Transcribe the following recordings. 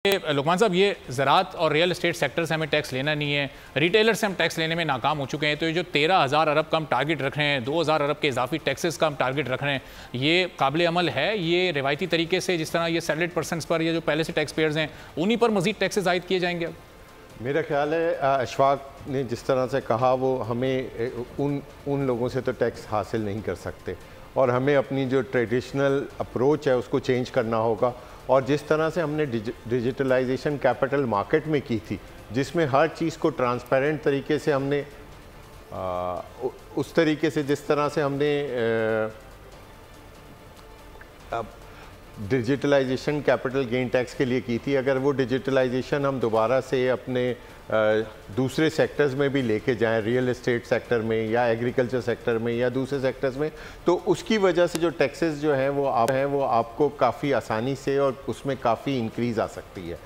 लुकमान साहब, ये ज़राअत और रियल एस्टेट सेक्टर से हमें टैक्स लेना नहीं है, रिटेलर से हम टैक्स लेने में नाकाम हो चुके हैं, तो ये जो 13,000 अरब का हम टारगेट रख रहे हैं, 2,000 अरब के इजाफी टैक्सेस का हम टारगेट रख रहे हैं, ये काबिल अमल है? ये रिवायती तरीके से जिस तरह ये सैलरीड पर्सनस पर या जो पहले से टैक्स पेयर्स हैं उन्हीं पर मजीद टैक्सेस आयद किए जाएंगे? अब मेरा ख्याल है अशफाक ने जिस तरह से कहा वो हमें उन लोगों से तो टैक्स हासिल नहीं कर सकते और हमें अपनी जो ट्रेडिशनल अप्रोच है उसको चेंज करना होगा। और जिस तरह से हमने डिजिटलाइजेशन कैपिटल मार्केट में की थी, जिसमें हर चीज़ को ट्रांसपेरेंट तरीके से हमने उस तरीके से जिस तरह से हमने डिजिटलाइजेशन कैपिटल गेन टैक्स के लिए की थी, अगर वो डिजिटलाइजेशन हम दोबारा से अपने दूसरे सेक्टर्स में भी लेके जाएं, रियल एस्टेट सेक्टर में या एग्रीकल्चर सेक्टर में या दूसरे सेक्टर्स में, तो उसकी वजह से जो टैक्सेस जो हैं वो आपको काफ़ी आसानी से और उसमें काफ़ी इंक्रीज़ आ सकती है।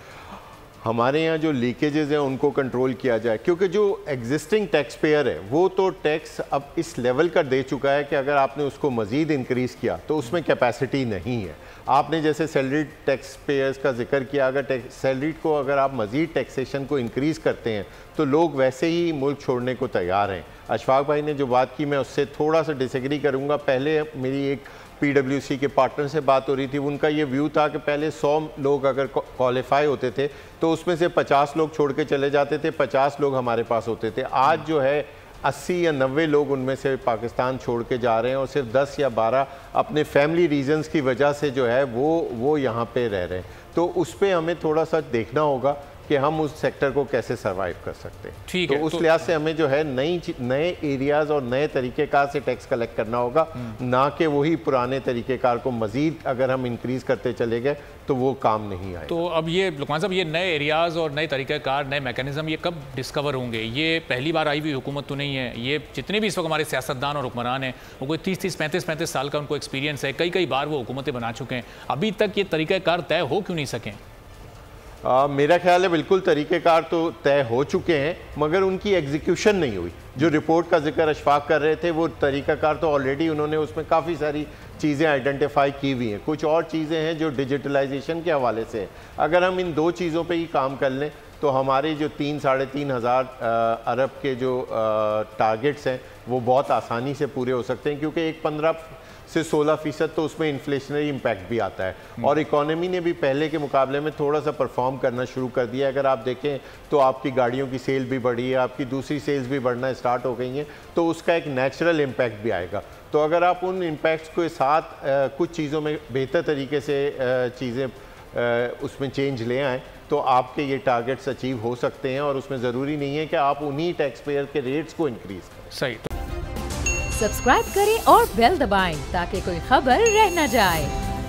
हमारे यहाँ जो लीकेजेस हैं उनको कंट्रोल किया जाए, क्योंकि जो एग्जिस्टिंग टैक्स पेयर है वो तो टैक्स अब इस लेवल का दे चुका है कि अगर आपने उसको मज़ीद इंक्रीज़ किया तो उसमें कैपेसिटी नहीं है। आपने जैसे सैलरीड टैक्स पेयर्स का जिक्र किया, अगर सैलरीड को अगर आप मज़ीद टैक्सेशन को इंक्रीज़ करते हैं तो लोग वैसे ही मुल्क छोड़ने को तैयार हैं। अशफाक भाई ने जो बात की मैं उससे थोड़ा सा डिसएग्री करूँगा। पहले मेरी एक PwC के पार्टनर से बात हो रही थी, उनका ये व्यू था कि पहले 100 लोग अगर क्वालिफाई होते थे तो उसमें से 50 लोग छोड़ के चले जाते थे, 50 लोग हमारे पास होते थे। आज जो है 80 या 90 लोग उनमें से पाकिस्तान छोड़ के जा रहे हैं और सिर्फ 10 या 12 अपने फैमिली रीजंस की वजह से जो है वो यहाँ पे रह रहे हैं। तो उस पर हमें थोड़ा सा देखना होगा कि हम उस सेक्टर को कैसे सर्वाइव कर सकते हैं। ठीक है, तो उस लिहाज से हमें जो है नए एरियाज और नए तरीक़ेकार से टैक्स कलेक्ट करना होगा, ना कि वही पुराने तरीक़ेकार को मज़ीद अगर हम इंक्रीज़ करते चले गए तो वो काम नहीं आए। तो अब ये लुकमान साहब, ये नए एरियाज़ और नए तरीक़ेकार, नए मैकेनिज़्म ये कब डिस्कवर होंगे? ये पहली बार आई हुई हुकूमत तो नहीं है। ये जितने भी इस वक्त हमारे सियासतदान और हुक्मरान हैं वो कोई 30-30, 35-35 साल का उनको एक्सपीरियंस है, कई बार वो हुकूमतें बना चुके हैं, अभी तक ये तरीक़ेकार तय हो क्यों नहीं सकें? मेरा ख्याल है बिल्कुल तरीक़ेकार तो तय हो चुके हैं, मगर उनकी एग्जीक्यूशन नहीं हुई। जो रिपोर्ट का जिक्र अशफाक कर रहे थे वो तरीक़ाकार तो ऑलरेडी उन्होंने उसमें काफ़ी सारी चीज़ें आइडेंटिफाई की हुई हैं। कुछ और चीज़ें हैं जो डिजिटलाइजेशन के हवाले से, अगर हम इन दो चीज़ों पे ही काम कर लें तो हमारे जो 3-3.5 हज़ार अरब के जो टारगेट्स हैं वो बहुत आसानी से पूरे हो सकते हैं, क्योंकि एक 15 से 16% तो उसमें इन्फ्लेशनरी इम्पैक्ट भी आता है और इकोनॉमी ने भी पहले के मुकाबले में थोड़ा सा परफॉर्म करना शुरू कर दिया है। अगर आप देखें तो आपकी गाड़ियों की सेल भी बढ़ी है, आपकी दूसरी सेल्स भी बढ़ना स्टार्ट हो गई हैं, तो उसका एक नेचुरल इम्पैक्ट भी आएगा। तो अगर आप उन इम्पैक्ट्स के साथ कुछ चीज़ों में बेहतर तरीके से चीज़ें उसमें चेंज ले आएँ तो आपके ये टारगेट्स अचीव हो सकते हैं और उसमें ज़रूरी नहीं है कि आप उन्हीं टैक्स पेयर के रेट्स को इंक्रीज़ करें। सही। सब्सक्राइब करें और बेल दबाएं ताकि कोई खबर रह न जाए।